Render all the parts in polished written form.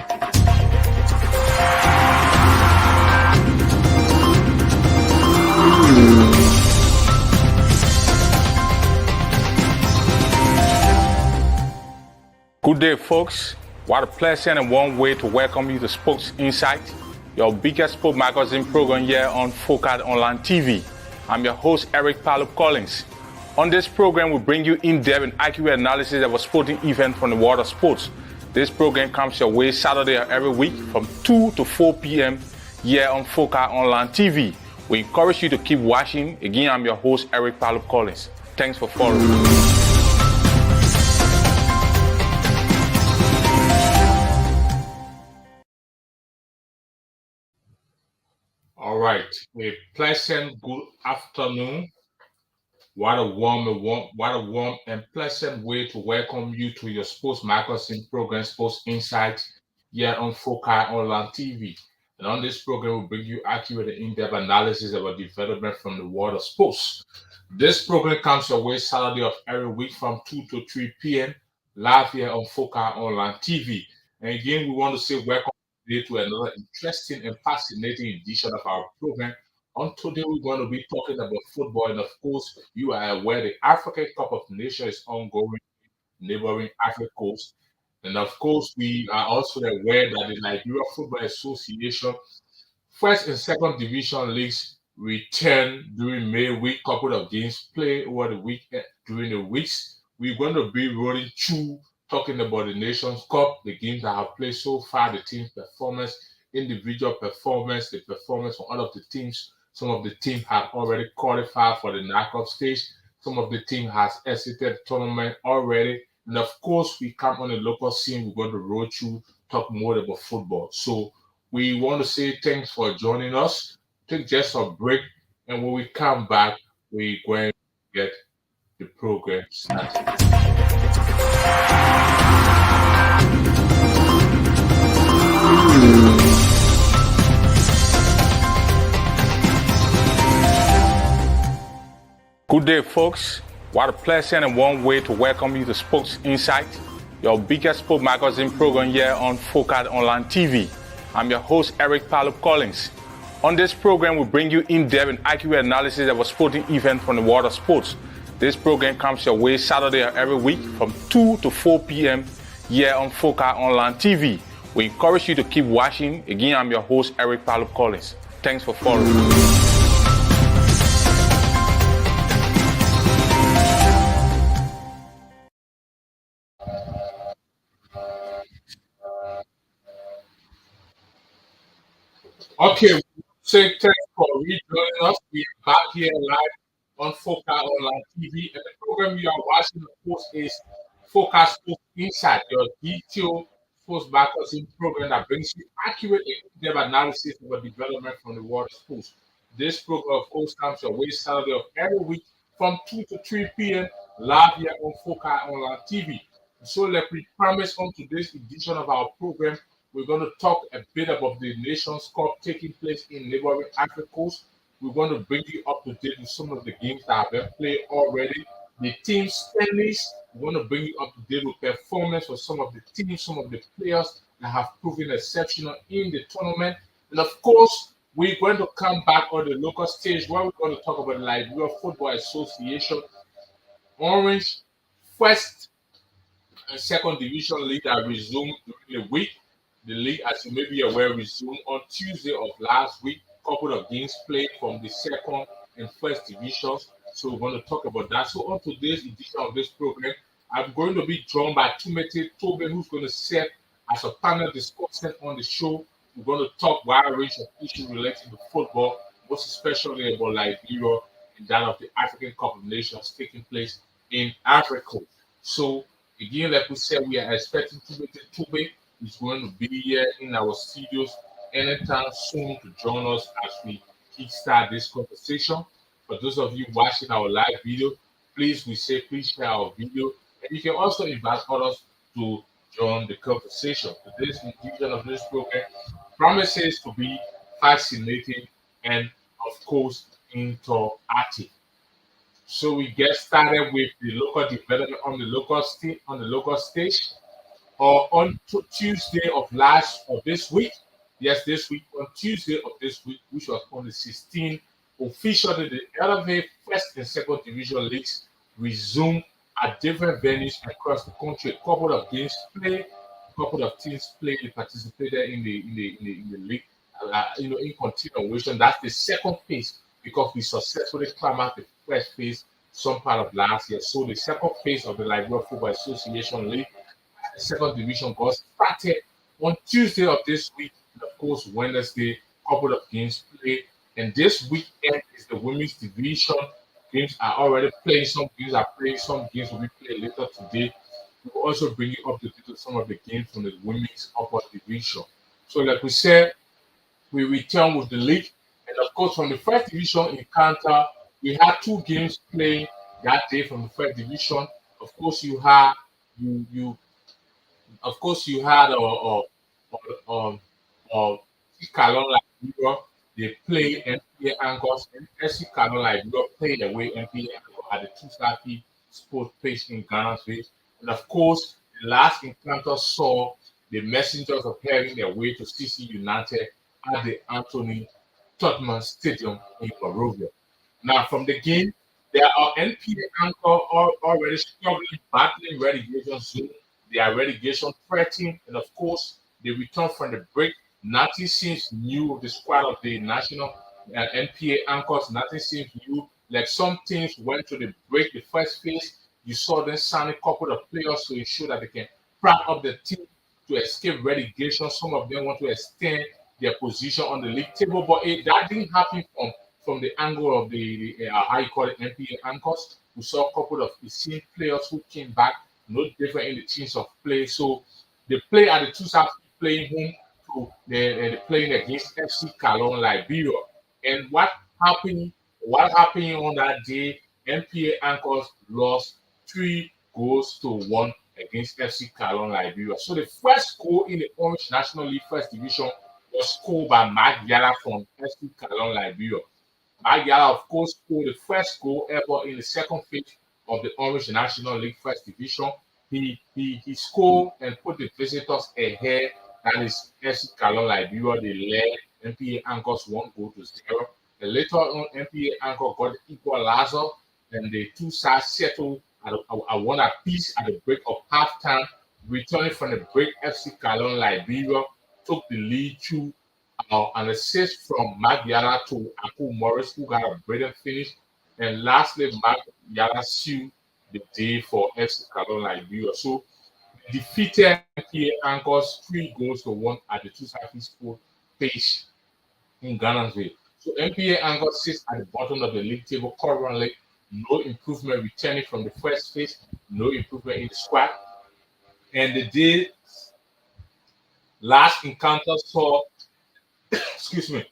Good day, folks. What a pleasure and one way to welcome you to Sports Insight, your biggest sport magazine program here on Focus Online TV. I'm your host, Eric Palup Collins. On this program, we bring you in-depth and accurate analysis of a sporting event from the world of sports. This program comes your way Saturday of every week from 2 to 4 p.m. here on Focus Online TV. We encourage you to keep watching. Again, I'm your host, Eric Palup Collins. Thanks for following. All right, a pleasant good afternoon. What a warm and pleasant way to welcome you to your sports magazine program, Sports Insight, here on Focus Online TV. And on this program, we bring you accurate and in-depth analysis about development from the world of sports. This program comes your way Saturday of every week from 2 to 3 p.m. live here on Focus Online TV. And again, we want to say welcome today to another interesting and fascinating edition of our program. On today, we're going to be talking about football, and of course, you are aware the African Cup of Nations is ongoing in neighboring Africa coast. And of course, we are also aware that the Nigeria Football Association first and second division leagues return during May week. Couple of games played over the week during the weeks. We're going to be rolling through talking about the Nations Cup, the games that have played so far, the team's performance, individual performance, the performance from all of the teams. Some of the teams have already qualified for the knockout stage. Some of the team has exited the tournament already. And of course, we come on the local scene. We're going to roll through, talk more about football. So we want to say thanks for joining us. Take just a break. And when we come back, we're going to get the program started. Good day, folks. What a pleasant and one way to welcome you to Sports Insight, your biggest sport magazine program here on Focus Online TV. I'm your host, Eric Palup Collins. On this program, we bring you in-depth and accurate analysis of a sporting event from the world of sports. This program comes your way Saturday of every week from 2 to 4 p.m. here on Focus Online TV. We encourage you to keep watching. Again, I'm your host, Eric Palup Collins. Thanks for following. Okay, say thanks for rejoining us. We are back here live on Focus Online TV. And the program you are watching, of course, is Focus Sports Insight, your detailed sports magazine program that brings you accurate and in-depth analysis of the development from the world of sports. This program, of course, comes your way Saturday of every week from 2 to 3 p.m. live here on Focus Online TV. So, like we promised on today's edition of our program, we're going to talk a bit about the Nations Cup taking place in neighboring Africa coast. We're going to bring you up to date with some of the games that have been played already. The team standings, we're going to bring you up to date with performance for some of the teams, some of the players that have proven exceptional in the tournament. And of course, we're going to come back on the local stage where we're going to talk about the Nigeria Football Association Orange first and second division league that resumed during the week. The league, as you may be aware, resumed on Tuesday of last week. Couple of games played from the second and first divisions. So we're going to talk about that. So on today's edition of this program, I'm going to be joined by Timothy Tobin, who's going to serve as a panel discussant on the show. We're going to talk wide range of issues related to football, most especially about Liberia and that of the African Cup of Nations taking place in Africa. So again, like we said, we are expecting Timothy Tobin is going to be here in our studios anytime soon to join us as we kickstart this conversation. For those of you watching our live video, please share our video, and you can also invite others to join the conversation. Today's edition of this program promises to be fascinating and, of course, interactive. So we get started with the local development on the local stage. on Tuesday of this week. Yes, this week on Tuesday of this week, which was on the 16th, officially the LFA First and Second Division leagues resumed at different venues across the country. A couple of games played, a couple of teams played and participated in the league. In continuation, that's the second phase because we successfully climbed the first phase some part of last year. So the second phase of the Liberia Football Association League second division got started on Tuesday of this week, and of course Wednesday, couple of games played. And this weekend is the women's division. Games are already playing. Some games are playing. Some games will be played later today. We will also bring you up to date with some of the games from the women's upper division. So, like we said, we return with the league, and of course, from the first division encounter, we had two games playing that day from the first division. Of course, you of course, you had Calon Liberia. They play NPA Angos and SC Calon Liberia played away NPA Angos at the Tusafi Sport Page in Ghana's face. And of course, the last encounter saw the messengers of hearing their way to CC United at the Anthony Tottenham Stadium in Monrovia. Now, from the game, there are NPA Anchor already struggling, battling relegation zone. They are relegation threatening, and of course, they return from the break. Nothing seems new of the squad of the national NPA Anchors. Nothing seems new. Like some teams went to the break, the first phase. You saw them sign a couple of players to ensure that they can prop up the team to escape relegation. Some of them want to extend their position on the league table, but that didn't happen from the angle of the how you call it NPA anchors. We saw a couple of the same players who came back, no different in the teams of play. So they play at the two sides playing home to they're playing against FC Calon Liberia. And happened? What happened on that day? NPA anchors lost 3 goals to 1 against FC Calon Liberia. So the first goal in the Orange National League First Division was scored by Mark Yala from FC Calon Liberia. Magyala, of course, scored the first goal ever in the second phase of the Orange National League First Division. He scored and put the visitors ahead. That is FC Calon Liberia. They led NPA Anchors 1 goal to 0. And later on, NPA Anchor got the equalizer, and the two sides settled at one apiece at the break of halftime. Returning from the break, FC Calon Liberia took the lead through an assist from Magyala to Aku Morris, who got a brilliant finish. And lastly, Magyala sealed the day for FC Calon Liberia. So defeated NPA Anchors 3 goals to 1 at the Tusafi Sport Page in Ghana's way. So NPA Anchors sits at the bottom of the league table currently. No improvement returning from the first phase, no improvement in the squad. And the day last encounter saw, excuse me,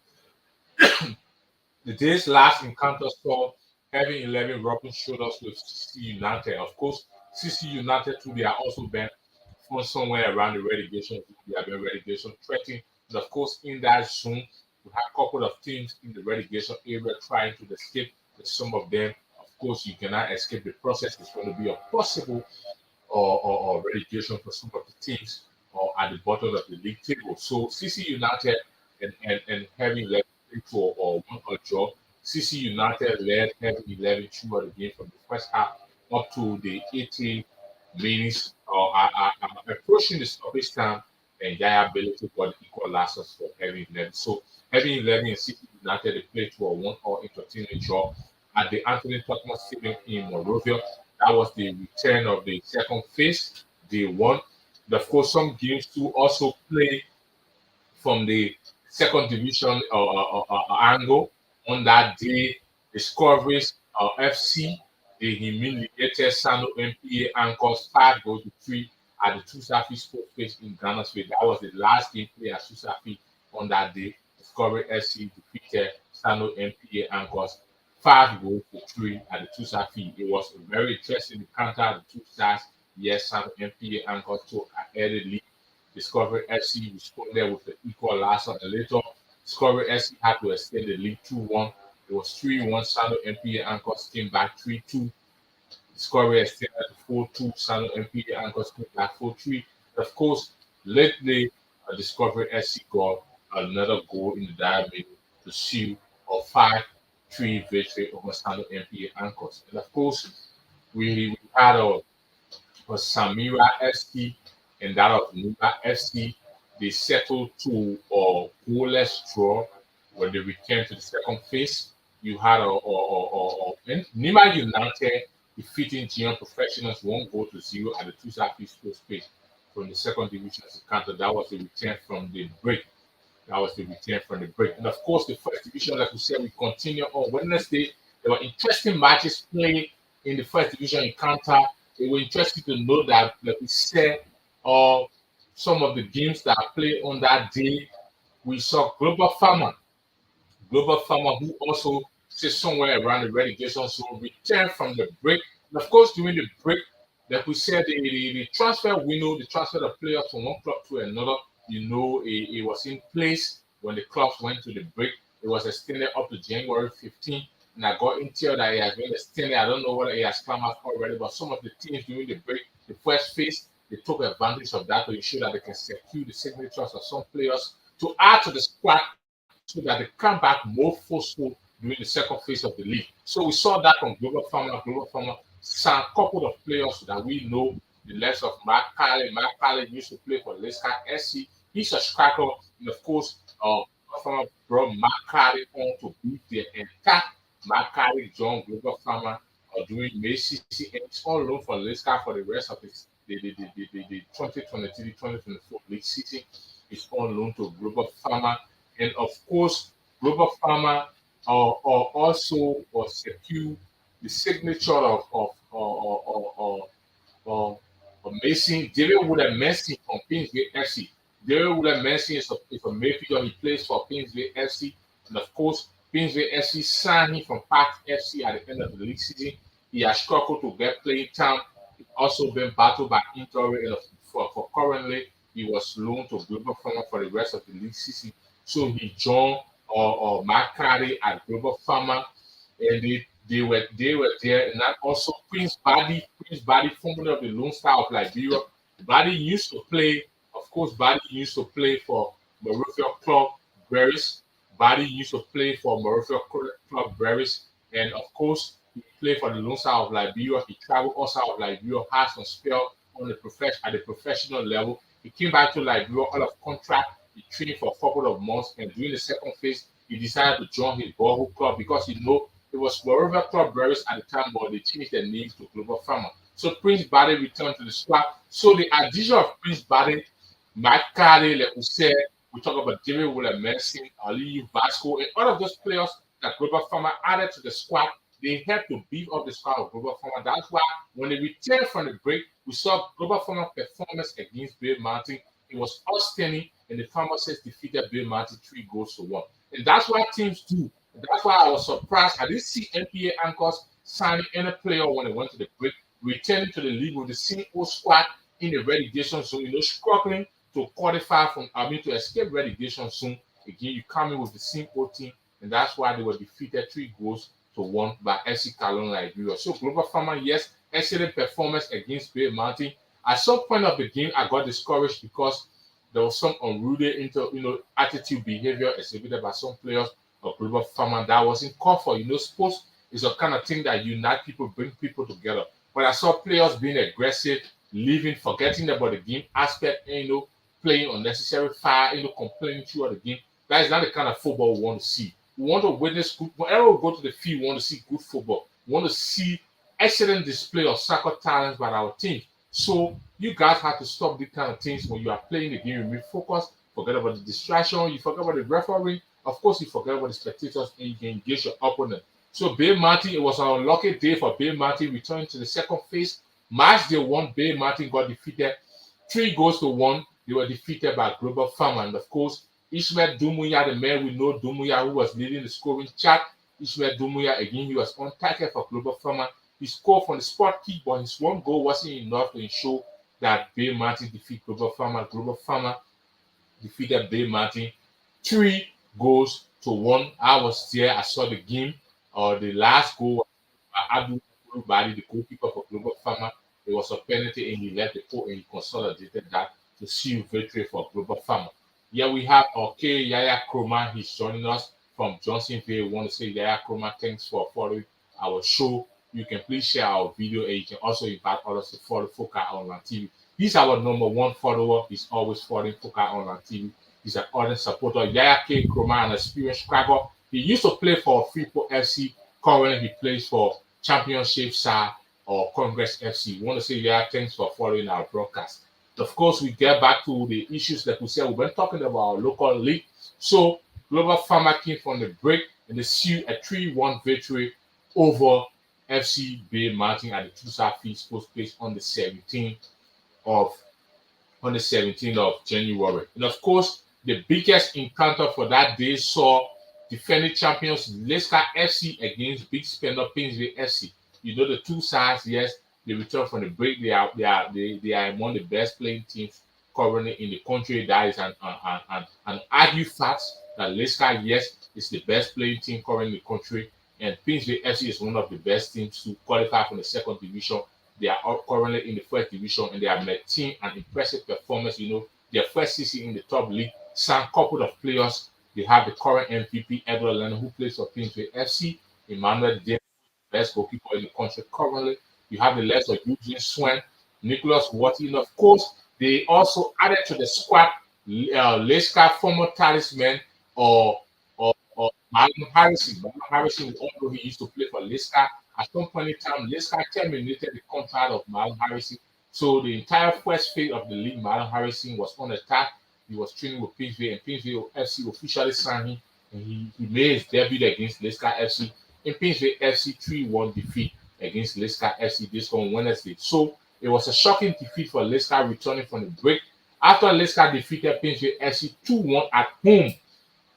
the day's last encounter saw having 11 rubbing shoulders with CC United. Of course, CC United too, they are also been from somewhere around the relegation. They have been relegation threatening. And of course, in that zone, we have a couple of teams in the relegation area trying to escape. But some of them, of course, you cannot escape the process. It's going to be a possible or relegation for some of the teams or at the bottom of the league table. So CC United and having led for or one or draw. CC United led heavy 11 throughout the game from the first half up to the 80 minutes approaching the stoppage time, and Yaya ability got the equalizers for heavy 11. So heavy 11 and CC United they played to a 1-1 entertaining draw at the Anthony Tottenham Stadium in Monrovia. That was the return of the second phase, day one. But of course, some games too also play from the second division angle. On that day, Discoveries FC, they humiliated Sano MPA Anchors 5 goals to 3 at the Tusafi Sport Face in Ghana State. That was the last game played at Tusafi on that day. Discovery FC defeated Sano MPA Anchors 5 goals to 3 at the Tusafi. It was a very interesting encounter. The two sides, yes, Sano MPA Anchors took ahead of the lead. Discovery FC responded with the equalizer, and later Discovery FC had to extend the lead 2-1. It was 3-1. Sano MPA Anchors came back 3-2. Discovery extended to 4-2. Sano MPA Anchors came back 4-3. Of course, lately, Discovery SC got another goal in the diamond to seal a 5-3 victory over Sando MPA Anchors. And of course, we had a Samira FC and that of Nuba FC. They settled to a goalless draw when they returned to the second phase. You had Nima United defeating GM Professionals 1-0 at the two Southeast Sports Space from the second division as a counter. That was the return from the break. That was the return from the break. And of course, the first division, like we said, we continue on Wednesday. There were interesting matches played in the first division encounter. It was interesting to know that, like we said, uh, some of the games that are played on that day, we saw Global Farmer, who also sits somewhere around the relegation zone, returned from the break. And of course, during the break, like we said, the transfer window, the transfer of players from one club to another, it was in place when the clubs went to the break. It was extended up to January 15th. And I got intel that it has been extended. I don't know whether it has come out already, but some of the teams during the break, the first phase, they took advantage of that to ensure that they can secure the signatures of some players to add to the squad so that they come back more forceful during the second phase of the league. So we saw that from Global Farmer. Global Farmer signed a couple of players that we know, the likes of Mark Paley. Mark Paley used to play for Leicester SC. He's a striker, and of course, Farmer brought Mark Paley on to beat the entire Mark Paley John Global Farmer during May season, and he's on loan for Leicester for the rest of the 2023-2024 league season. He's on loan to Global Farmer. And of course, Global Farmer also secure the signature of Mason, David Woodard Mason from Pinsgate FC. David Woodard Mason is a midfielder. He plays for Pinsgate FC. And of course, Pinsgate FC signed him from Park FC at the end of the league season. He has struggled to get playing time. He's also been battled by injury. And for currently, he was loaned to Global Farmer for the rest of the league season. So he joined Macari at Global Farmer, and they were there. And that also Prince Badi, formerly of the Lone Star of Liberia. Badi used to play, of course, Badi used to play for Morufia Club Berries. Badi used to play for Morufia Club Berries, and of course, he played for the Lone Star of Liberia. He traveled outside of Liberia, had some spell on at the professional level. He came back to Liberia out of contract. He trained for a couple of months, and during the second phase, he decided to join his boyhood club because it was Moreover Club Berries at the time, but they changed their names to Global Farmer. So Prince Bade returned to the squad. So the addition of Prince Bade, Mike Carey, like we said, we talk about David Willer Medicine, Ali Vasco, and all of those players that Global Farmer added to the squad. They helped to beef up the squad of Global Farmer. That's why when they returned from the break, we saw Global Farmer performance against Bill Martin. It was outstanding, and the Pharmacists defeated Bill Martin 3-1. And that's what teams do. And that's why I was surprised. I didn't see NPA anchors signing any player when they went to the break, returning to the league with the same old squad in the relegation zone, struggling to qualify to escape relegation zone. Again, you come in with the same old team, and that's why they were defeated 3-1 by SC Calon Liberia. So Global Farmer, yes, excellent performance against Bill Martin. At some point of the game, I got discouraged because there was some unruly attitude behavior exhibited by some players of Global Farmer that wasn't called for. Sports is a kind of thing that unite people, bring people together. But I saw players being aggressive, leaving, forgetting about the game aspect, and playing unnecessary fire, complaining throughout the game. That is not the kind of football we want to see. We want to witness good. Whenever we go to the field, we want to see good football. We want to see excellent display of soccer talents by our team. So you guys have to stop these kind of things when you are playing the game. You refocus, forget about the distraction, you forget about the referee. Of course, you forget about the spectators, and you can engage your opponent. So Bill Martin, it was an unlucky day for Bill Martin returning to the second phase. Match day one, Bill Martin got defeated 3-1. They were defeated by Global Farmer. And of course, Ishmael Dumuya, the man we know, Dumuya, who was leading the scoring chart. Ishmael Dumuya, again, he was on target for Global Farmer. He scored from the spot kick, but his one goal wasn't enough to ensure that Bill Martin defeated Global Farmer. Global Farmer defeated Bill Martin 3-1. I was there. I saw the game. The last goal by Abdul Badi, the goalkeeper for Global Farmer. It was a penalty, and he left the court and he consolidated that to seal victory for Global Farmer. Here we have okay Yaya Kroma. He's joining us from Johnsonville. We want to say Yaya Kroma, thanks for following our show. You can please share our video and you can also invite others to follow Focal Online TV. He's our number one follower. He's always following Focal Online TV. He's an ardent supporter. Yaya K. Kroma, an experienced cracker. He used to play for Freeport FC. Currently, he plays for Championship side or Congress FC. We want to say, yeah, thanks for following our broadcast. Of course, we get back to the issues that we said. We've been talking about our local league. So, Global Farmer came from the break and they sealed a 3-1 victory over FC Bay Mountain at the Tusa Feed Sports Place on the 17th of January. And of course, the biggest encounter for that day saw defending champions Leicester FC against big spender Painsville FC. You know the two sides, yes, they return from the break. They are among the best playing teams currently in the country. That is an argued fact that Leicester, yes, is the best playing team currently in the country, and Painsville FC is one of the best teams to qualify from the second division. They are currently in the first division and they are maintaining an impressive performance. You know, their first season in the top league, some couple of players. They have the current MVP, Edward Lennon, who plays for Painsville FC, Emmanuel James, best goalkeeper in the country currently. You have the likes of Eugene Swen, Nicholas Watty, and of course, they also added to the squad Leicester former talisman or Marlon Harrison. Marlon Harrison, although he used to play for Leicester, at some point in time, Leicester terminated the contract of Marlon Harrison. So the entire first phase of the league, Marlon Harrison was on attack. He was training with Painsville, and Painsville FC officially signed him, and he made his debut against Leicester FC. In Painsville FC 3-1 defeat against Leicester FC this on Wednesday. So it was a shocking defeat for Leicester returning from the break after Leicester defeated Painsville FC 2-1 at home.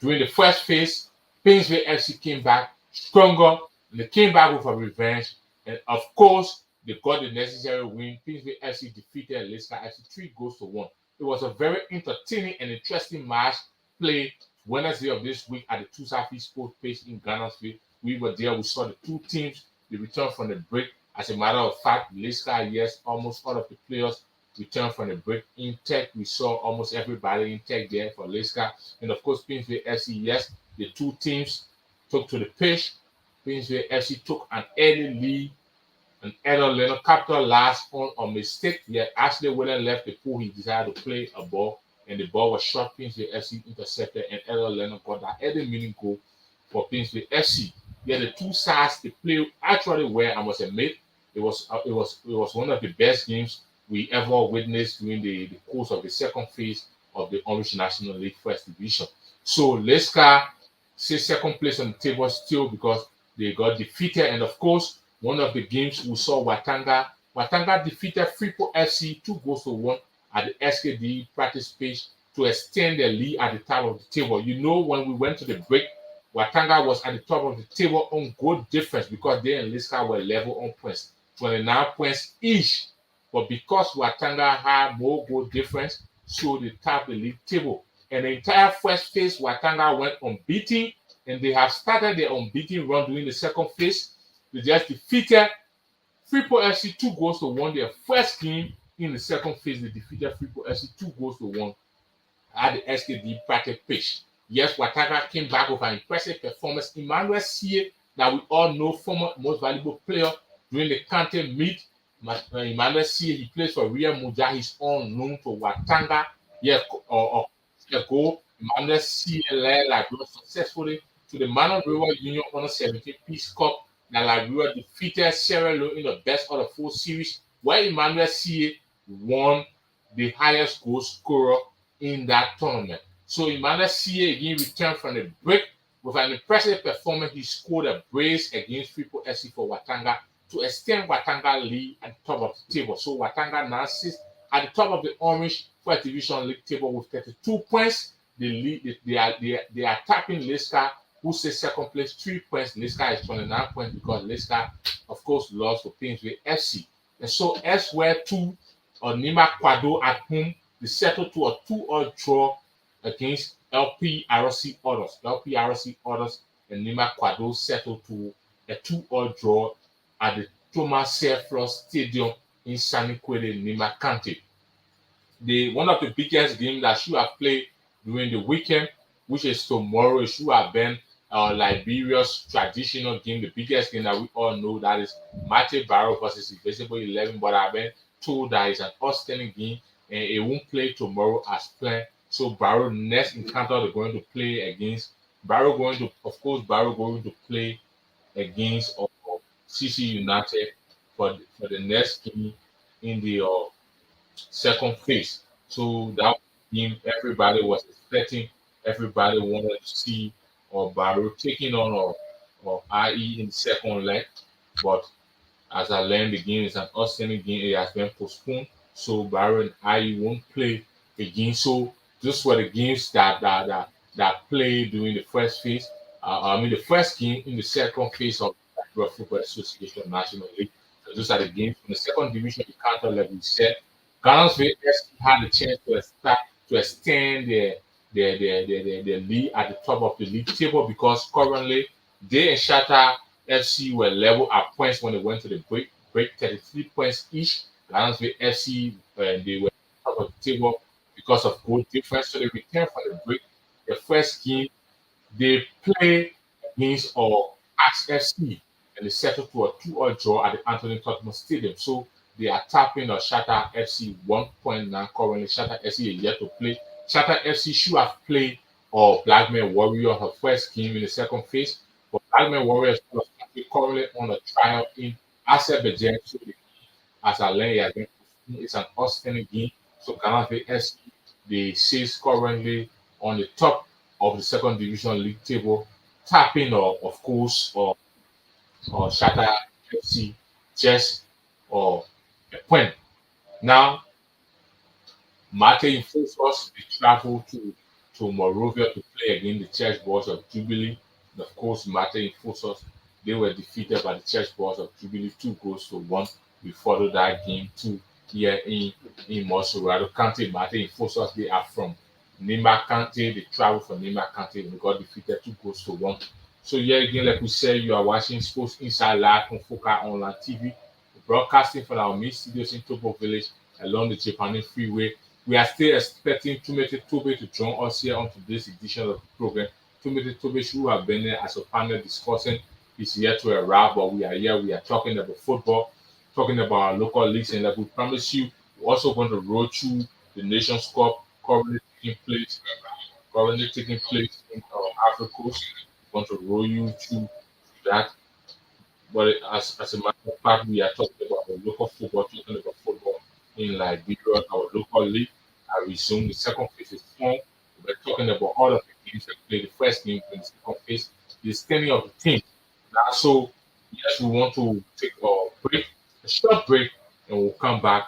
During the first phase, Painsville FC came back stronger and they came back with a revenge. And of course, they got the necessary win. Painsville FC defeated Leicester FC 3-1. It was a very entertaining and interesting match played Wednesday of this week at the Tusafi Sports Place in Ghana's. We were there. We saw the two teams. They returned from the break. As a matter of fact, Leicester, yes, almost all of the players returned from the break. In Tech, we saw almost everybody in Tech there for Leicester. And of course, Painsville FC, yes, the two teams took to the pitch. Painsville FC took an early lead. And Edward Lennon capitalized on a mistake. Yet Ashley Willen left the pool. He decided to play a ball, and the ball was shot. Painsville FC intercepted, and Edward Lennon got that early winning goal for Painsville FC. Yeah, the two sides they played actually well. I must admit, it was one of the best games we ever witnessed during the course of the second phase of the Orange National League First Division. So Leicester sits second place on the table still because they got defeated, and of course, one of the games we saw Watanga defeated Freeport FC 2-1 at the SKD practice pitch to extend their lead at the top of the table. You know, when we went to the break, Watanga was at the top of the table on goal difference because they and Leicester were level on points, 29 points each. But because Watanga had more goal difference, so they topped the league table. And the entire first phase, Watanga went unbeaten, and they have started their unbeaten run during the second phase. They just defeated Freeport FC 2-1. Their first game in the second phase, they defeated Freeport FC 2-1 at the SKD practice pitch. Yes, Watanga came back with an impressive performance. Emmanuel Sie, that we all know, former most valuable player during the county meet. Emmanuel Sie, he plays for Real Muja. He's unknown to Watanga. Yes, a goal. Emmanuel Sie led Liberia successfully to the Manon River Union Under 17 Peace Cup. That Liberia defeated Sierra Leone in the best of the four series, where Emmanuel Sie won the highest goal scorer in that tournament. So Emmanuel Sie again returned from the break with an impressive performance. He scored a brace against Freeport FC for Watanga to extend Watanga lead at the top of the table. So Watanga now sits at the top of the Orange First Division League table with 32 points. They are tapping Leicester, who says second place, 3 points. Leicester is 29 points because Leicester, of course, lost to Painsville FC. And so elsewhere too, Nima Kwado at home, they settled to a 2-2 draw against LPRC Others. LPRC Others and Nima Kwado settled to a 2-2 draw at the Thomas Seyfried Stadium in Sanikwele, Nima County. The one of the biggest games that should have played during the weekend, which is tomorrow. It should have been Liberia's traditional game, the biggest game that we all know, that is Mate Barrow versus Invisible 11. But I've been told that it's an outstanding game and it won't play tomorrow as planned. So Barrow next encounter they're going to play against Barrow going to play against CC United for the next game in the second phase. So that game everybody was expecting, everybody wanted to see Barrow taking on or IE in the second leg. But as I learned, the game is an outstanding game. It has been postponed, so Barrow and IE won't play again. So those were the games that played during the first phase. The first game in the second phase of the Nigeria Football Association National League. So those are the games from the second division encounter level set. Gallantry FC had a chance to extend their lead at the top of the league table because currently they and Shatter FC were level at points when they went to the break 33 points each. Gallantry FC they were top of the table because of goal difference. So they returned from the break. The first game they play against Axe FC and they settled to a 2-2 draw at the Anthony Tottenham Stadium. So they are tapping Shatter FC 1 point now. Currently, Shatter FC is yet to play. Shatter FC should have played Blackman Warrior her first game in the second phase, but Blackman Warrior is currently on a trial in Azerbaijan. So as I learned, it's an outstanding game. So Ganafe SC, they sit currently on the top of the second division league table, tapping of course or Shatter FC just or a point. Now Mate informs us they travel to Moravia to play against the Church Boys of Jubilee. And of course, Mate informs us they were defeated by the Church Boys of Jubilee 2-1. We followed that game too here in Mosorado County. Mate informs us they are from Nima County. They travel from Nima County and got defeated 2-1. So here again, like we said, you are watching Sports Inside Live on Foca Online TV, broadcasting from our main studios in Tobo Village along the Japanese Freeway. We are still expecting Tumete Tobe to join us here on today's edition of the program. Tumete Tobe, who have been there as a panel discussing, is here to arrive, but we are here. We are talking about football, talking about our local leagues, and like we promise you, we're also going to roll through the Nations Cup currently taking place in Africa Coast. We're going to roll you through that. But as a matter of fact, we are talking about the local football, talking about football in Liberia, our local league. I resume the second phase is on. We're talking about all of the games that play the first game in the second phase, the standing of the team. Now, so yes, we want to take a short break, and we'll come back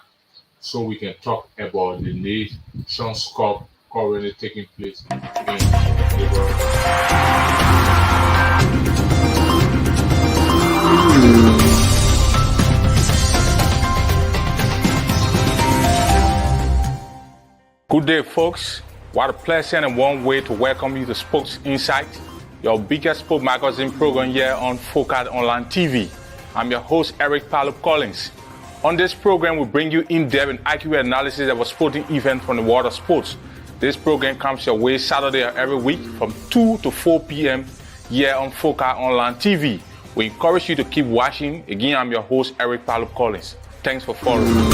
so we can talk about the Nations Cup currently taking place in Liberia. Good day, folks. What a pleasure and one way to welcome you to Sports Insight, your biggest sport magazine program here on Foca Online TV. I'm your host, Eric Palup Collins. On this program, we bring you in-depth and accurate analysis of a sporting event from the world of sports. This program comes your way Saturday of every week from 2 to 4 p.m. here on Foca Online TV. We encourage you to keep watching. Again, I'm your host, Eric Palup Collins. Thanks for following.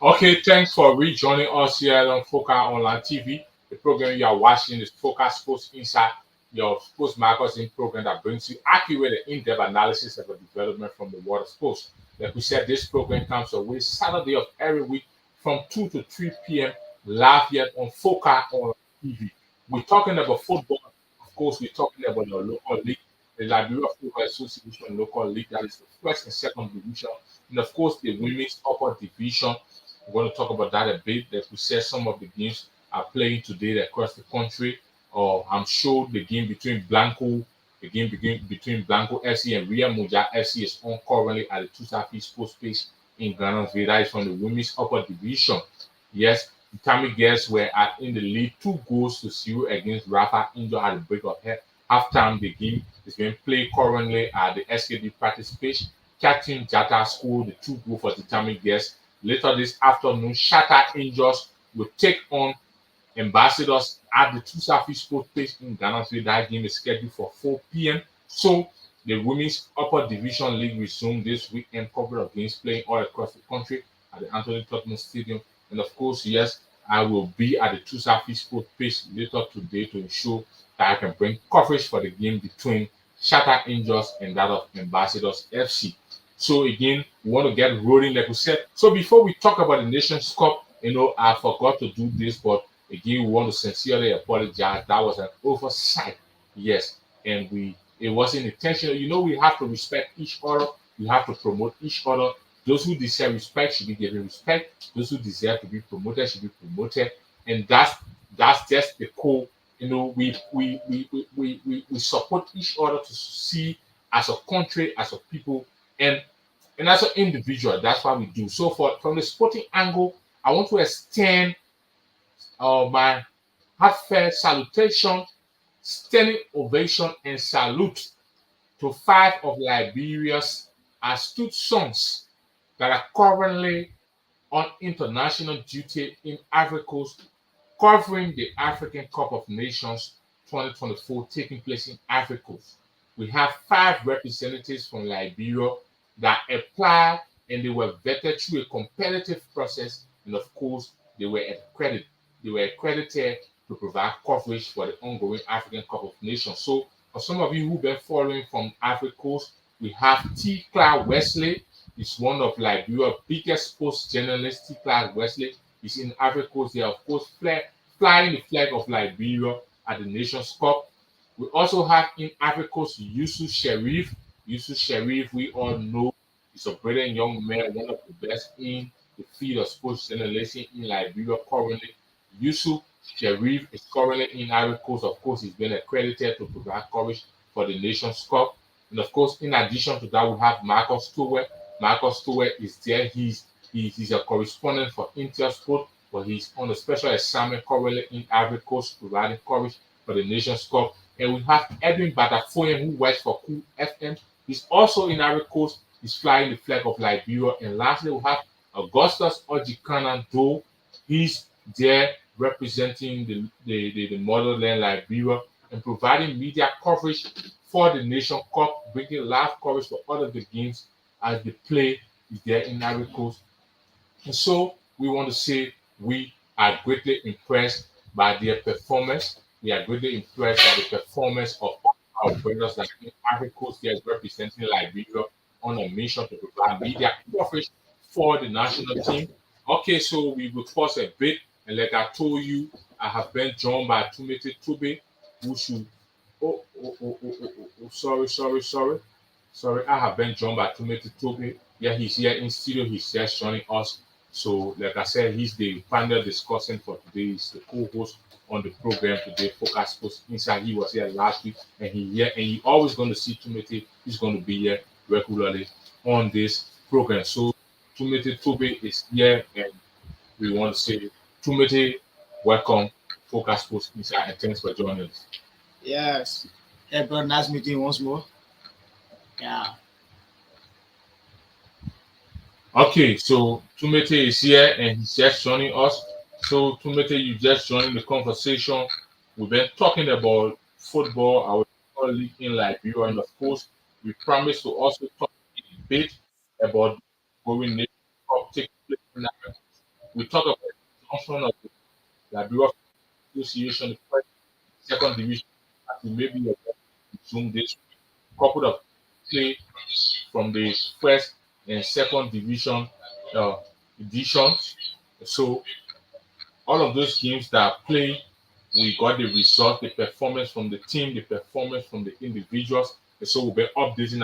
Okay, thanks for rejoining us here on Foca Online TV. The program you are watching is Foca Sports Insight, your sports magazine program that brings you accurate and in-depth analysis of the development from the world of sports. Like we said, this program comes away Saturday of every week from 2 to 3 p.m. live here on Foca Online TV. We're talking about football. Of course, we're talking about the local league, the Liberia Football Association local league, that is the first and second division, and of course the women's upper division. We're going to talk about that a bit. Like we said, some of the games are playing today across the country. I'm sure the game between between Blanco FC and Ria Muja FC is on currently at the Tusafi Sports Space in Ghana. That is from the women's upper division. Yes, Tammy Guess were in the lead 2 goals to 0 against Rafa Injo at the break of halftime. The game is being played currently at the SKD practice pitch. Captain Jata scored the 2 goal for the Tammy Guess. Later this afternoon, Shatter Angels will take on Ambassadors at the Tusafi Sport Place in Ghana. So that game is scheduled for 4 p.m. So the Women's Upper Division League resumed this weekend. Cover of games playing all across the country at the Anthony Tottenham Stadium. And of course, yes, I will be at the Tusafi Sport Place later today to ensure that I can bring coverage for the game between Shatter Angels and that of Ambassadors FC. So again, we want to get rolling, like we said. So before we talk about the Nations Cup, I forgot to do this, but again, we want to sincerely apologize. That was an oversight. Yes. And it wasn't intentional. We have to respect each other. We have to promote each other. Those who deserve respect should be given respect. Those who deserve to be promoted should be promoted. And that's just the core. We support each other to see as a country, as a people, and as an individual. That's what we do. So from the sporting angle, I want to extend my heartfelt salutation, standing ovation, and salute to 5 of Liberia's astute sons that are currently on international duty in Ivory Coast, covering the African Cup of Nations 2024 taking place in Ivory Coast. We have 5 representatives from Liberia that applied and they were vetted through a competitive process, and of course, they were accredited to provide coverage for the ongoing African Cup of Nations. So, for some of you who've been following from Ivory Coast, we have T. Clark Wesley. He's one of Liberia's biggest sports journalists. T. Clark Wesley is in Ivory Coast. They are, of course, flying the flag of Liberia at the Nations Cup. We also have in Ivory Coast Yusuf Sharif. Yusuf Sharif, we all know, is a brilliant young man, one of the best in the field of sports journalism in Liberia currently. Yusuf Sharif is currently in Ivory Coast. Of course, he's been accredited to provide coverage for the Nations Cup. And of course, in addition to that, we have Marcus Stewart. Marcus Stewart is there. He's a correspondent for Intersport, but he's on a special assignment currently in Ivory Coast providing coverage for the Nations Cup. And we have Edwin Batafoyen, who works for Cool FM. He's also in Ivory Coast. He's flying the flag of Liberia. And lastly, we have Augustus Ojikanan Do. He's there representing the motherland Liberia and providing media coverage for the Nation Cup, bringing live coverage for all of the games as they play there in Ivory Coast. And so we want to say we are greatly impressed by their performance. We are greatly impressed by the performance of our brothers that in Ivory Coast there is representing Liberia on a mission to provide media coverage for the national team. Okay, so we will pause a bit, and like I told you, I have been joined by Tumete Tube, who should. Sorry. I have been joined by Tumete Tube. Yeah, he's here in studio. He's just joining us. So, like I said, he's the panel discussing for today. He's the co-host on the program today, Focus Sports Inside. He was here last week, and he always going to see Tumete. He's going to be here regularly on this program. So, Tumete Tube is here, and we want to say, Tumete, welcome, Focus Sports Inside, and thanks for joining us. Yes. Hey, bro, nice meeting you once more. Yeah. Okay, so Tumete is here and he's just joining us. So, Tumete, you just joined the conversation. We've been talking about football, our football league in Liberia, and of course, we promised to also talk a bit about going Nation Cup taking place in Africa. We talk about the function of the Liberia Association, the first, second division, and maybe a Zoom this couple of play from the first and second division editions. So all of those games that are played, we got the result, the performance from the team, the performance from the individuals. And so we'll be updating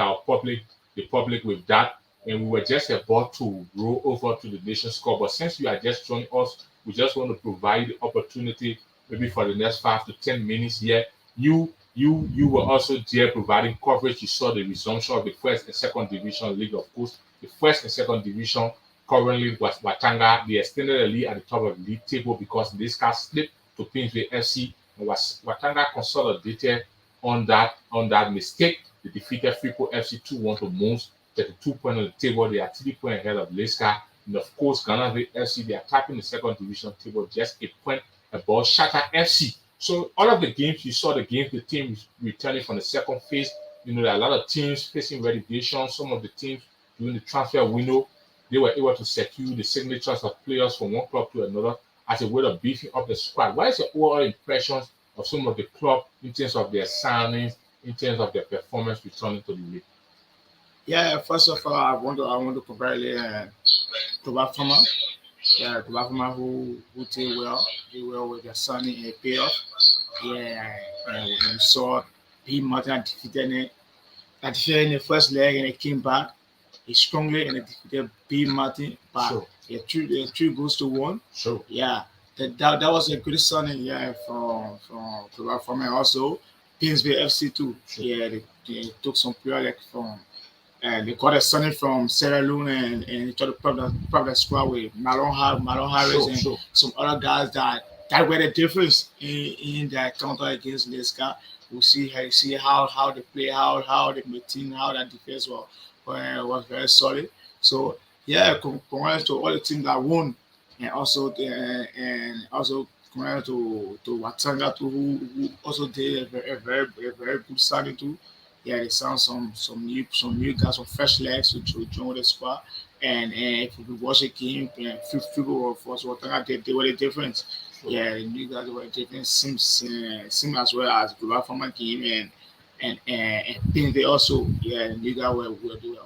the public with that. And we were just about to roll over to the Nations Cup. But since you are just joining us, we just want to provide the opportunity, maybe for the next 5 to 10 minutes here. You were also there providing coverage. You saw the resumption of the first and second division league. Of course, the first and second division currently was Watanga. They extended the lead at the top of the league table because this car slipped to Queensway FC and was Watanga consolidated on that mistake. They defeated Freeport FC 2-1 to Moons, 32 points on the table. They are 3 points ahead of Leicester. And of course, Ghana FC, they are tapping the second division table just a point above Shatter FC. So all of the games, you saw the games, the team returning from the second phase. There are a lot of teams facing relegation. Some of the teams during the transfer window, they were able to secure the signatures of players from one club to another as a way of beefing up the squad. What is your overall impressions of some of the club in terms of their signings, in terms of their performance returning to the league? Yeah, first of all, I want to congratulate Toba Farmer. Yeah, Toba Farmer who did well with their signing and payoff. Yeah, and we saw P. Martin defeated in the first leg and it came back. He strongly and defeated P. Martin, but Sure. three goes to one. Sure. Yeah, that was a good signing. Yeah, from Toba Farmer also. Pinsville FC too. Sure. Yeah, they took some player like from. They got a signing from Sierra Leone and he tried to prop the squad with Marlon Harris Sure, and sure. some other guys that were the difference in that counter against Leicester. We'll see how they play, how they maintain, how that defense was very solid. So yeah, congrats to all the teams that won, and also congrats to Watanga too, who also did a very good signing too. Yeah, they sound some new guys, some fresh legs to join the squad. And if you watch the game, people of us, Watanga, they were the difference. Sure. Yeah, the new guys were different. Seems as well as Global Farmer came and Pin also. Yeah, the new guys were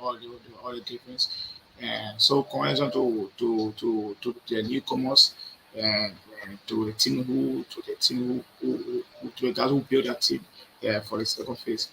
all the difference. And so congrats to the newcomers and to the team to the guys who built that team. Yeah, for the second phase.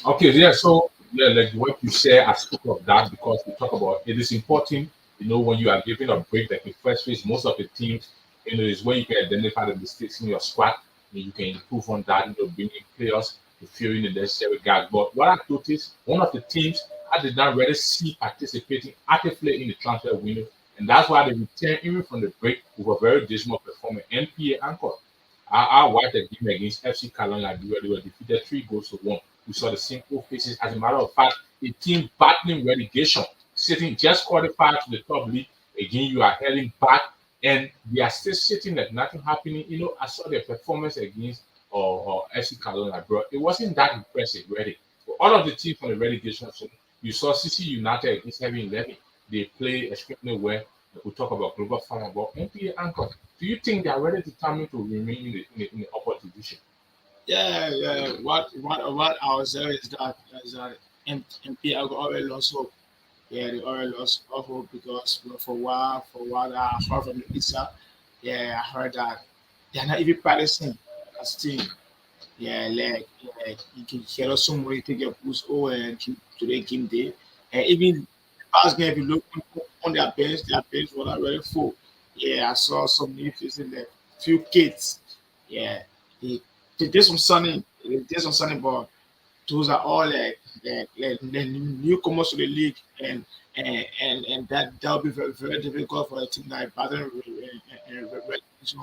Okay, yeah. So yeah, like what you say, I spoke of that because we talk about it is important. When you are giving a break, like in first phase, most of the teams, is where you can identify the mistakes in your squad, and you can improve on that. Bringing players to fill in the necessary gaps. But what I noticed, one of the teams I did not really see participating actively in the transfer window, and that's why they returned even from the break with a very dismal performance. NPA Anchor. I watched the game against FC Kalanga. They were defeated 3 goals to 1. We saw the simple faces. As a matter of fact, a team battling relegation, sitting just qualified to the top league. Again, you are heading back, and they are still sitting like nothing happening. I saw their performance against or FC Kalanga, bro. It wasn't that impressive, really. But all of the teams from the relegation zone, you saw CC United against Heavy 11. They play extremely well. We talk about Global Farm, about NPA Anchor. Do you think they are ready determined to remain in the upper division? Yeah. What I was saying is that MP I already lost hope. Yeah, they already lost hope because for what I heard from the Lisa, yeah, I heard that they're not even practicing as a team. Yeah, like you can hear somebody take your boost over and to the game day. And even last game, if you look on their bench was already full. Yeah, I saw some new faces there, few kids. Yeah, they, they did some sunny, but those are all like newcomers to the league, and that will be very, very difficult for a team like Baton relegation.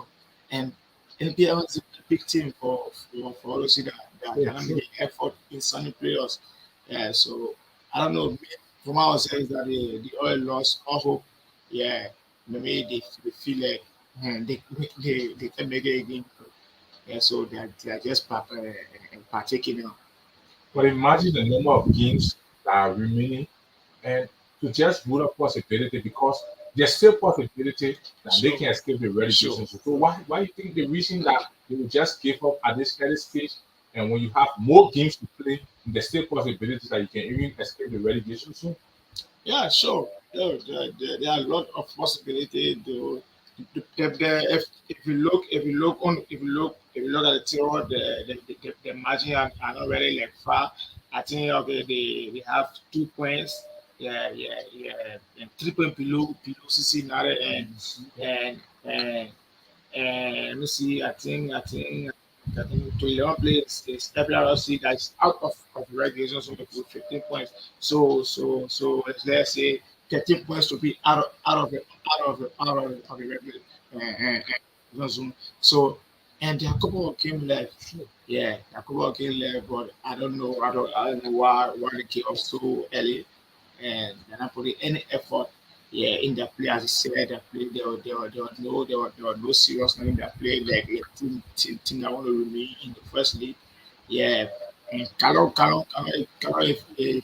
And NPL is a big team for all those that Yeah, cannot sure. make effort in signing players. Yeah, so I don't know. From what I was saying is that they all lost all hope. Yeah, maybe they feel like they can make it again. Yeah, so they are just partaking now. But imagine the number of games that are remaining and to just rule up possibility because there's still possibility that they Sure, can escape the sure. relegation. So why you think the reason that they will just give up at this early stage and when you have more games to play, there's still possibilities that you can even escape the relegation soon? Yeah, sure. There are a lot of possibility. If you look at the table, the margin are not really like far. I think okay, they have 2 points. Yeah. And 3 points below CC United and let me see. I think to 11 players is FLRC that's out of regulation so with 15 points. So let's say 13 points to be out of the regular zone. So, and there are a couple of games left. Yeah, there are a couple of games left, but I don't know why they came up so early, and they're not putting any effort. Yeah, in their play, as I said, their play, there were no seriousness in their play, like a team that want to remain in the first league. Yeah, and Carlo, if you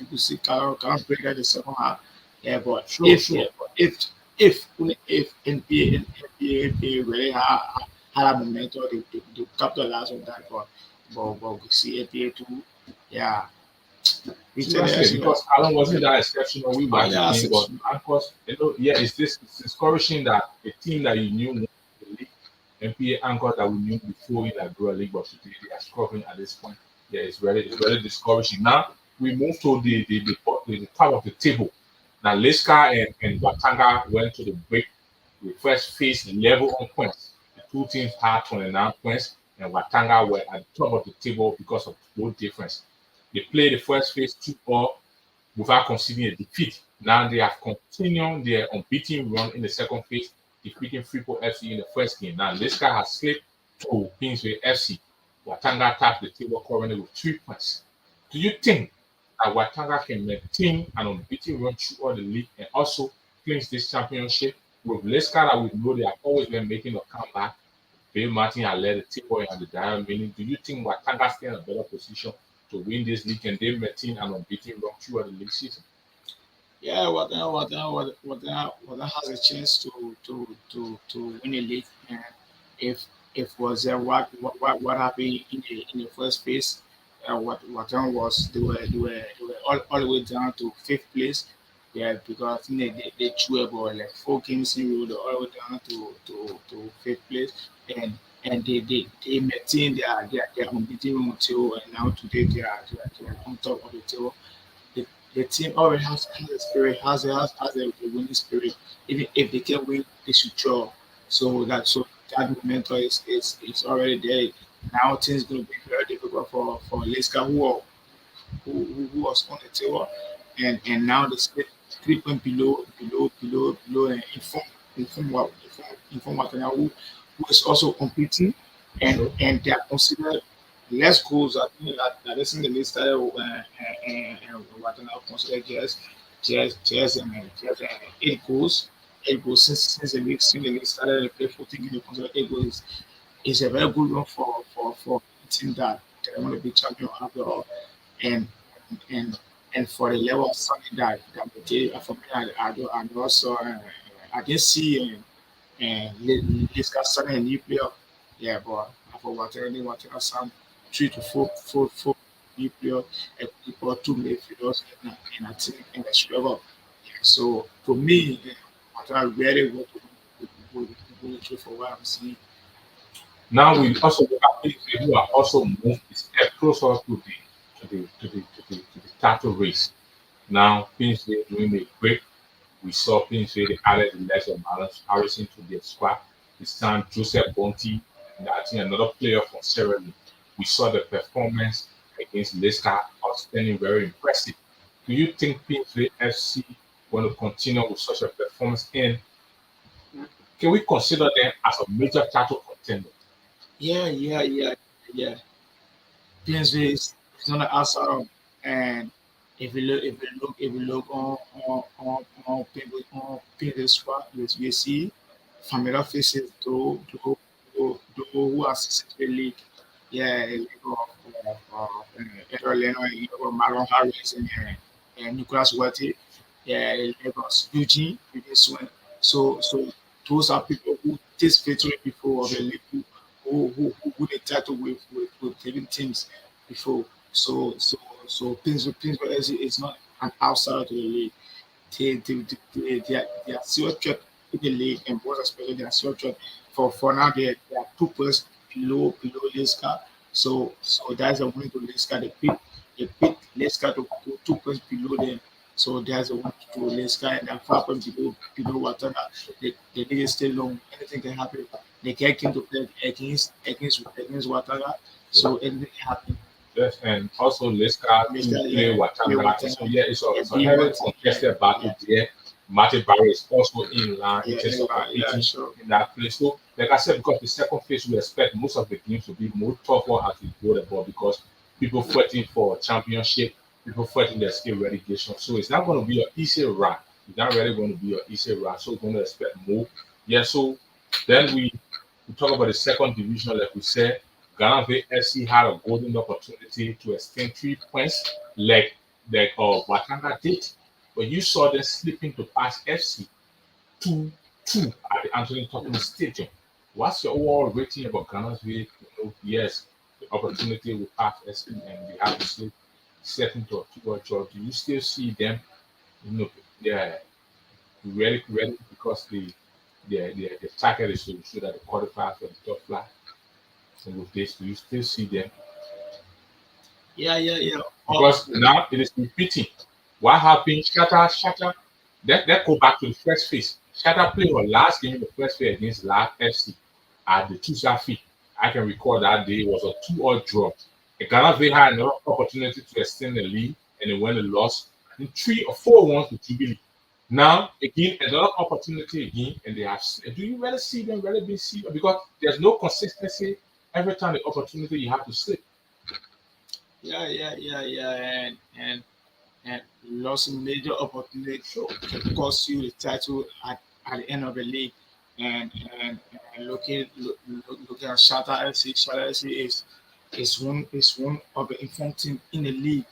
could see Carlo break out the second half. Yeah, but Sure, sure. if NBA really had a momentum, they capitalize on that. But we see NBA too. Yeah, we tell you, Seriously, because Alan wasn't that exceptional. We watched the yeah, game, but of course, yeah, it's discouraging that a team that you knew won the league, NBA anchor that we knew before in the Grow League, but today they are struggling at this point. Yeah, it's very discouraging. Now we move to the top of the table. Now Leska and Watanga went to the break. We first faced level on points. The two teams had 29 points, and Watanga were at the top of the table because of goal difference. They played the first phase 2-all without conceding a defeat. Now they have continued their unbeaten run in the second phase, defeating Freeport FC in the first game. Now Leska has slipped to Kingsway FC. Watanga tapped the table currently with 3 points. Do you think that Watanga can maintain an unbeaten run throughout the league and also clinch this championship? With Leska that we know they have always been making a comeback, Bill Martin has led the table and the diamond meaning. Do you think Watanga stay in a better position to win this league and they maintain an unbeaten run throughout the league season? yeah, what has a chance to win a league. And if was what happened in the first phase, what happened was they were all the way down to fifth place. Yeah, because I think they threw about like 4 games in a row, they're all the way down to fifth place, and they maintained their unbeaten run until and now today they are on top of the table. The team already has a spirit, has a winning spirit. Even if they can win, they should draw. So that momentum is already there. Now things going to be very difficult for Leska, who was on the table, and now they split 3 points below inform Watanabe, who is also competing, Sure. and they are considered less goals. I think that is in the list started and Watanabe considered just 8 goals. 8 goals since the league started. They play 14 games. They considered 8 goals. Is a very good run for a team that want to be champion after all, and and and for the level of something that we did for me, I also I didn't see this guy starting a new player. Yeah, but for whatever some 3 to 4 new player, a people 2 midfielders in a team in a struggle. Yeah, so for me, what I really want to go through for what I'm seeing. Now we also look at people who are also moved a step closer to the title race. Now Finsbury doing a break. We saw Finsbury they added the legs of Marlon Harrison to their squad. We signed Joseph Bonti and I think another player from Sierra Leone. We saw the performance against Leicester outstanding, very impressive. Do you think Finsbury FC want to continue with such a performance and can we consider them as a major title contender? Yeah. Yeah. PSV is on the outside, and if you look on people squad, you see familiar faces to who are successfully, yeah, Edward Leno, Marlon Harris, and Nicholas Wati, yeah, Eugene Swen. So those are people who taste victory before the league, who they title with living teams before. So Pittsburgh is not an outsider to the league. They are still kept in the league, and most especially they are still kept for now. They are 2 points below Leicester. So that's a win to Leicester. They beat Leicester to go 2 points below them. So there's a win to Leicester, and they're 5 points below Watana. The league is still long. Anything can happen. They can't come to play against Watana. So anything can happen. Yes, and also Leicester Mr. to play Yeah, play Watanga. with So yeah, yeah, it's a big heavily one. contested battle Yeah, there. Martin Barry is also in line in yeah, terms of yeah, competing sure. in that place. So, like I said, because the second phase, we expect most of the games to be more tougher as we go the ball because people fighting for championship, people fighting the escape relegation. So it's not going to be an easy run. It's not really going to be an easy run. So we're going to expect more. Yeah. So then we talk about the second division, like we said. Ghana Bay FC had a golden opportunity to extend 3 points, like Watanga did, but you saw them slipping to pass FC 2-2 at the Anthony Tottenham Stadium. What's your overall rating about Ghana's Bay? Yes, the opportunity will pass FC and we have to slip second to a 2 draw. Do you still see them? Yeah, ready because the target is to show that the qualify for the top flight. And with this, do you still see them? Yeah. Because now it is repeating. What happened? Shatter. Let's go back to the first phase. Shatter played our last game in the first phase against Last FC at the Tusa Fit. I can recall that day was a 2-all draw. And Ghana they had another opportunity to extend the lead and they went and lost in 3 or 4 to Jubilee. Now again another opportunity again, and they have. Do you really see them really be see because there's no consistency every time the opportunity you have to slip. Yeah, and lost a major opportunity to cost you the title at the end of the league. And and looking at Shatter FC is one of the informed team in the league.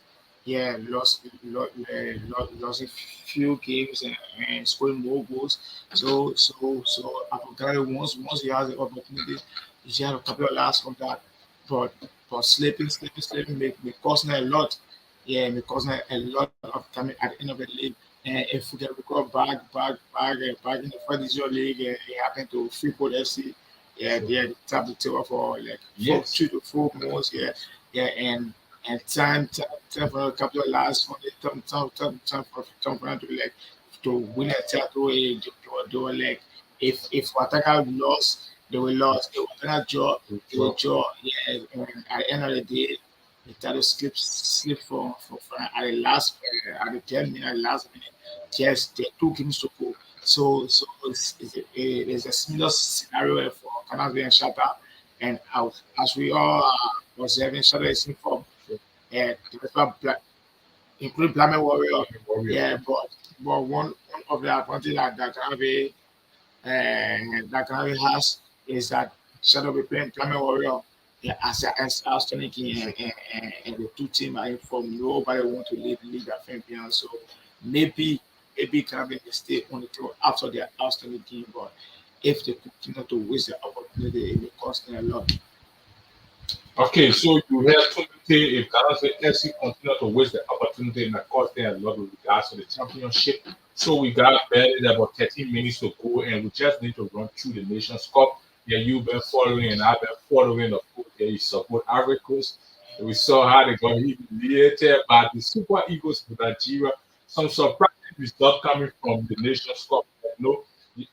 Yeah, lost a few games and scoring more goals. So I forgot once he has the opportunity, he had a couple of last from that, but slipping may cost him a lot. Yeah, may cost him a lot of time at the end of the league. And if we can record back in the first division league, it happened to Freeport FC. Yeah, they had top the table for like Yes. 2 to 4 months. Yeah, and time for a couple of last one, time for them to like to win a title. They were like, if Wataka lost, they will lose. If Wataka draw, they will draw. Yeah, and at the end of the day, the title slip for at the last at the 10 minute last minute. Just the 2 games to go. So it's a similar scenario for Canada and Shatter. And as we all are observing, Shatter is informed. The include Black Warrior. Yeah, but one of the advantage that Kanavi has is that Shadow will be playing Black Warrior. Yeah, as outstanding king and the two team are informed. Nobody want to leave that champion. So maybe Kanavi will stay on the throne after their outstanding king. But if they continue to waste the opportunity, it will cost them a lot. Okay, so you hear Timothy if Ghana FC continue to waste the opportunity and cost them a lot with regards to the championship. So we got barely about 13 minutes to go and we just need to run through the Nations Cup. Yeah, you've been following and I've been following of course. Yeah, you support Ivory Coast. We saw how they got humiliated by the Super Eagles of Nigeria. Some surprising result coming from the Nations Cup.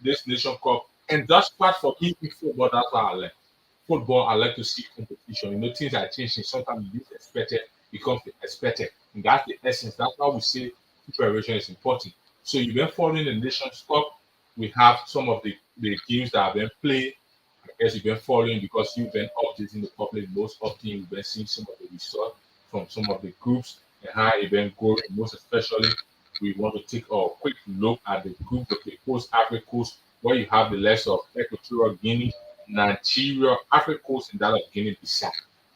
This Nation Cup. And that's part for keeping football, that's what I like football, I like to see competition. Things are changing. Sometimes the least expected becomes the expected. And that's the essence. That's why we say preparation is important. So you've been following the Nations Cup. We have some of the games that have been played. I guess you've been following because you've been updating the public most often. You've been seeing some of the results from some of the groups and how it been going. Most especially, we want to take a quick look at the group of the Coast Africa Coast, where you have the likes of Equatorial Guinea, Nigeria, Africa Coast, and that of Guinea-Bissau.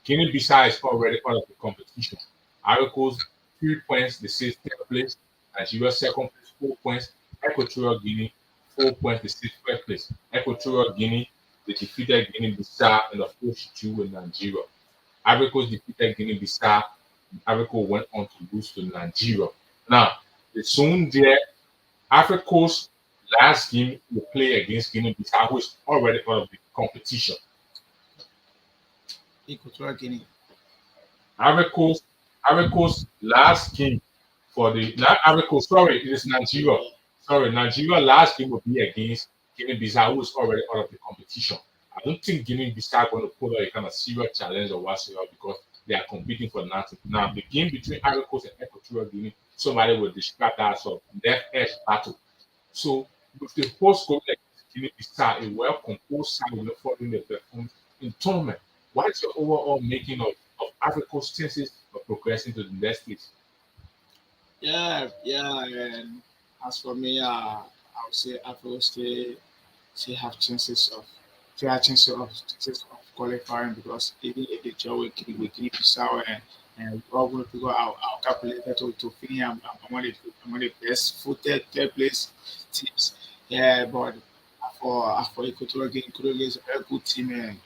Guinea-Bissau is already out of the competition. Africa Coast, 3 points, they say third place. Nigeria, second place, 4 points. Equatorial Guinea, 4 points, they say third place. Equatorial Guinea, they defeated Guinea-Bissau, and of course, two with Nigeria. Africa Coast defeated Guinea-Bissau. Africa Coast went on to lose to Nigeria. Now, the soon there, Africa Coast last game will play against Guinea-Bissau, who is already out of the competition. Equatorial Guinea. Ivory Coast, Ivory Coast last game for the not Ivory Coast, sorry, it is Nigeria. Sorry, Nigeria last game will be against Guinea-Bissau, who is already out of the competition. I don't think Guinea-Bissau are going to put out a kind of serious challenge or whatsoever because they are competing for nothing. Now, the game between Ivory Coast and Equatorial Guinea, somebody will describe that as a left edge battle. So, with the host coach like Guinea-Bissau, a well-composed side will following the performance in tournament. What is your overall making of Ivory Coast chances of progressing to the next stage? Yeah. And as for me, I would say I will still have chances of qualifying because even if the job we keep sour and we all going to figure out our calculator to finish. I'm one of the best footed third place teams. Yeah, but for Equatorial is a very good team and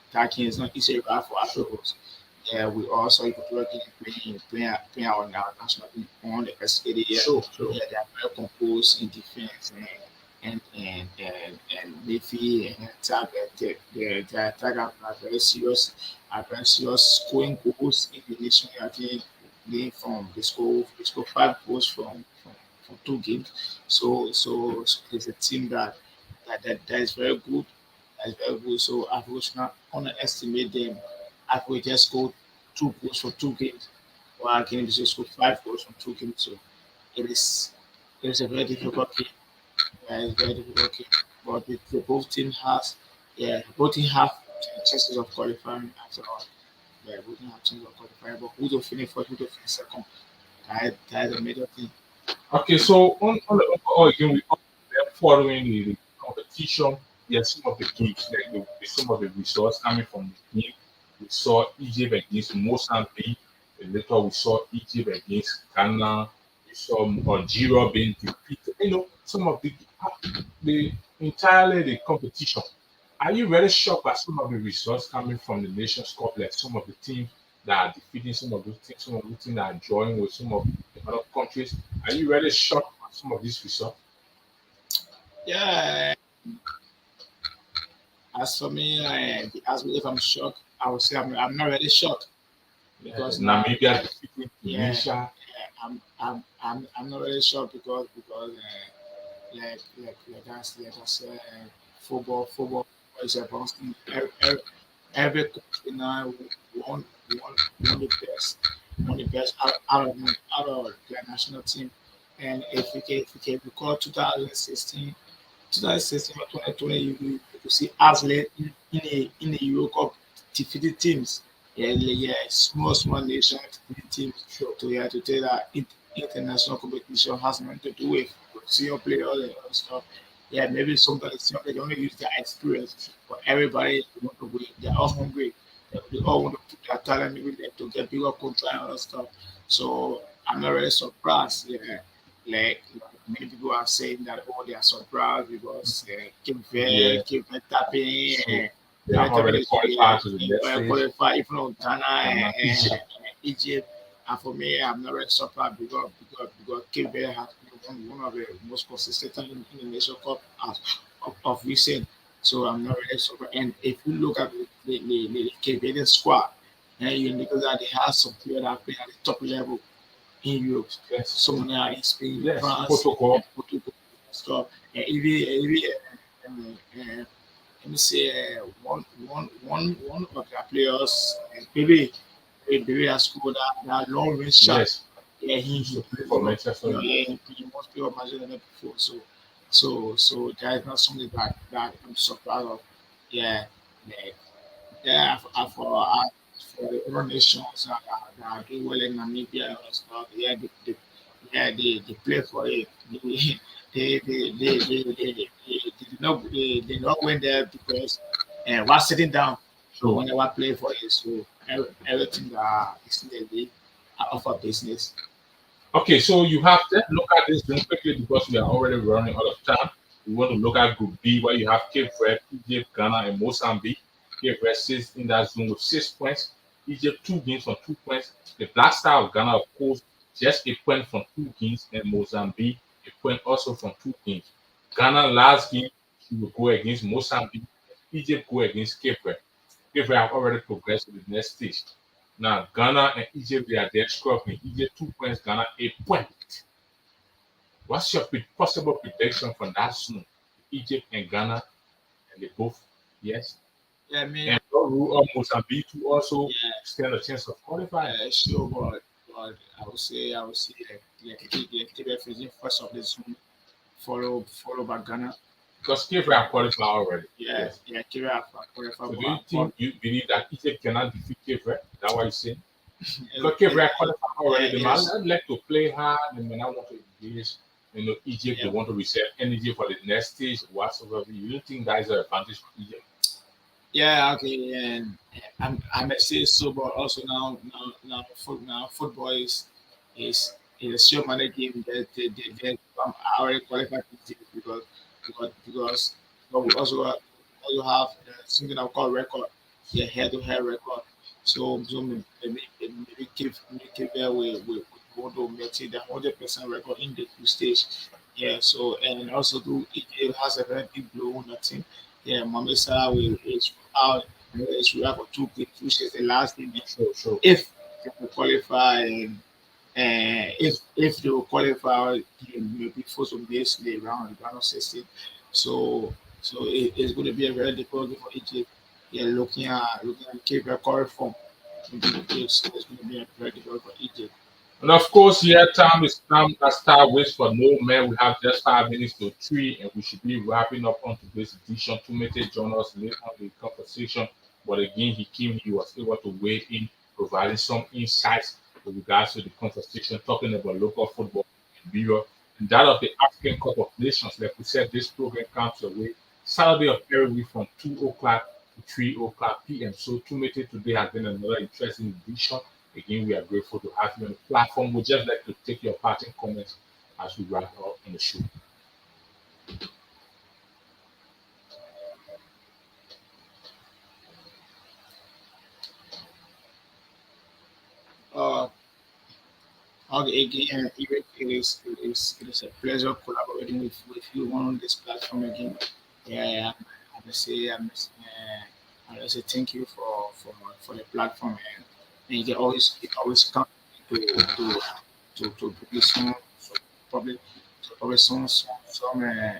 attacking is not easy for Africans. Yeah, we also Equatorial playing our national team on the SKD. Yeah, Sure. yeah, they are very composed in defense and midfield and attack. The attack are very serious scoring goals in the nation. I think they score 5 goals from 2 games. So it's a team that is very good. That is very good. So I will not underestimate them. I will just score 2 goals from 2 games. While Guinea Bissau scored 5 goals from 2 games. So it is it is a very difficult game. Yeah, it's very difficult game. But the both teams has both teams have chances of qualifying after all. Yeah, both teams have chances of qualifying. But who to finish first, who to finish second, that is a major thing. Okay, so on the overall game, we are following the competition. Yes, some of the games, like some of the results coming from the game. We saw Egypt against Mozambique. Later, we saw Egypt against Ghana. We saw Algeria being defeated. Some of the entirely the competition. Are you very shocked by some of the results coming from the Nations Cup? Like some of the teams that are defeating some of those teams, some of the teams that are drawing with some of the other countries. Are you really shocked by some of these results? Yeah, as for me, as if I'm shocked, I would say I'm not really shocked because now, Namibia defeating yeah, Tunisia. I'm not really shocked because that's football is a constant. Every country now won the best out of their national team. And if you can recall 2016 or 2020, you could see us led in the Euro Cup defeated teams. Yeah, small nation defeated teams. Sure. To tell that international competition has nothing to do with senior player or the other stuff. Yeah, maybe sometimes they only use their experience, but everybody want to win. They're all hungry. They all want to put their talent in there to get bigger contract and other stuff. So I'm not really surprised. Yeah, like many people are saying that they are surprised because Yeah. Cape Verde tapping, So they are already qualified to the next stage. qualify even on Ghana Ghana, Egypt. and Egypt. And for me, I'm not really surprised because Cape Verde has been one of the most consistent teams in the Nation Cup of recent. So I'm not really surprised. And if you look at the Cape Verde squad, and you know that they have some players that play at the top level in Europe. Yes. Some are in Spain, Yes. France, Protocol. and Portugal. So, even let me say one of their players, maybe has scored that long range shot. Yes. Yeah, He used to play for Manchester yeah, United. he must play on Manchester United before. So that is not something that I'm surprised of. Yeah, like, yeah, for the other nations that are doing well in Namibia and stuff, they play for it. They did not win there because while sitting down, they So never play for it. So everything that is in the league are offer business. okay, so you have to look at this very quickly because we are already running out of time. We want to look at Group B where you have Cape Verde, Egypt, Ghana, and Mozambique. Cape Verde sits in that zone with 6 points. Egypt 2 games from 2 points. The Black Star of Ghana, of course, just a point from 2 games, and Mozambique a point also from 2 games. Ghana last game she will go against Mozambique. Egypt go against Cape Verde. Cape Verde have already progressed to the next stage. Now Ghana and Egypt they are there struggling. Egypt 2 points, Ghana a point. What's your possible prediction from that zone? Egypt and Ghana, and they both yes. Yeah, I mean, And Mozambique too also. yeah, stand a chance of qualifying? Sure, but I would say like KBF is in first of the zone, followed by Ghana. Because Cape Verde are qualified already. Yeah, Yes. yeah, KBF are So qualified, do you but think you believe that Egypt cannot defeat Cape Verde? Is that what you're saying? it, Because Cape it, Verde are qualified already. They it might is. not like to play hard. They might not want to engage. Egypt, they Yeah, want to reserve energy for the next stage, whatsoever. You don't think that is an advantage for Egypt? yeah, okay, and I may say so, but also now football is a sure money game that they already qualified to do because but we also have something I call record, yeah, head-to-head record. So maybe keep there with Bodo maintain the 100% record in the group stage. Yeah, so and also do it has a very big blow on the team. Yeah, Mohamed Salah will is out. Is out for 2 games, which is the last game. Sure, sure. If they will qualify, and if they will qualify, maybe for some days later round, round of 16. So it's going to be a very difficult game for Egypt. Yeah, looking at Cape Verde form, it's going to be a very difficult for Egypt. And of course, here time is time that start waits for no man. We have just 5 minutes to three, and we should be wrapping up on today's edition. Tumete joined us late on the conversation, but again, he was able to weigh in, providing some insights with regards to the conversation, talking about local football in Europe and that of the African Cup of Nations. Like we said, this program comes away Saturday of every week from 2 o'clock to 3 o'clock p.m. So Tumete today has been another interesting edition. Again, we are grateful to have you on the platform. We'd just like to take your parting comments as we wrap up on the show. Uh, okay, again, it is a pleasure collaborating with you on this platform again. Yeah, I must say, I must say thank you for the platform, and you can always come to publish some public to publish some uh,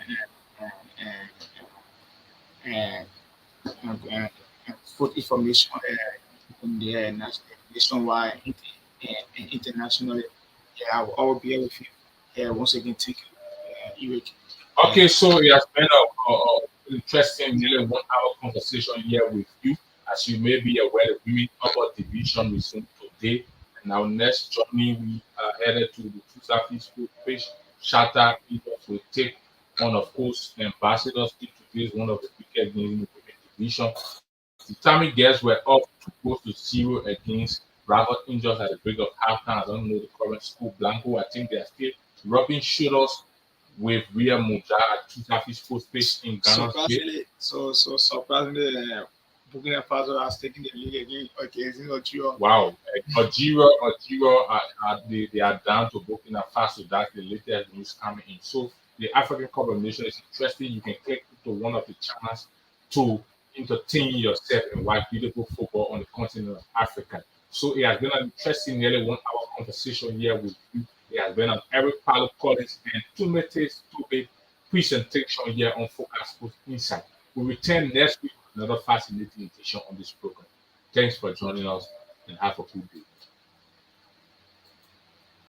uh, put information in the nationwide and internationally. Yeah, I will be able to. Yeah, once again, thank you, Eric. Okay, And so it has been a interesting, nearly 1 hour conversation here with you. As you may be aware, the Women Upper Division resumed today. And our next journey, we are headed to the two Southeast Group Fish Shatter Eagles will take on, of course, Ambassadors League. Today is one of the biggest games in the Women Division. The Tammy Girls were up 2 goals to 0 against Bravo Angels at the break of halftime. I don't know the current score. Blanco, I think they are still rubbing shoulders with Ria Muja at Tusafi Sports Page in Ghana's Gate. surprisingly, Burkina Faso has taken the lead again. Okay, it's not true. Wow. They are down to Burkina Faso. That's the latest news coming in. So the African Cup of Nations is interesting. You can click to one of the channels to entertain yourself and watch beautiful football on the continent of Africa. So it has been an interesting nearly 1 hour conversation here with you. It has been an Eric Paulo Collins and Tumete's Tube presentation here on Focus Sports Insight. We return next week with another fascinating edition on this program. Thanks for joining us and have a good day.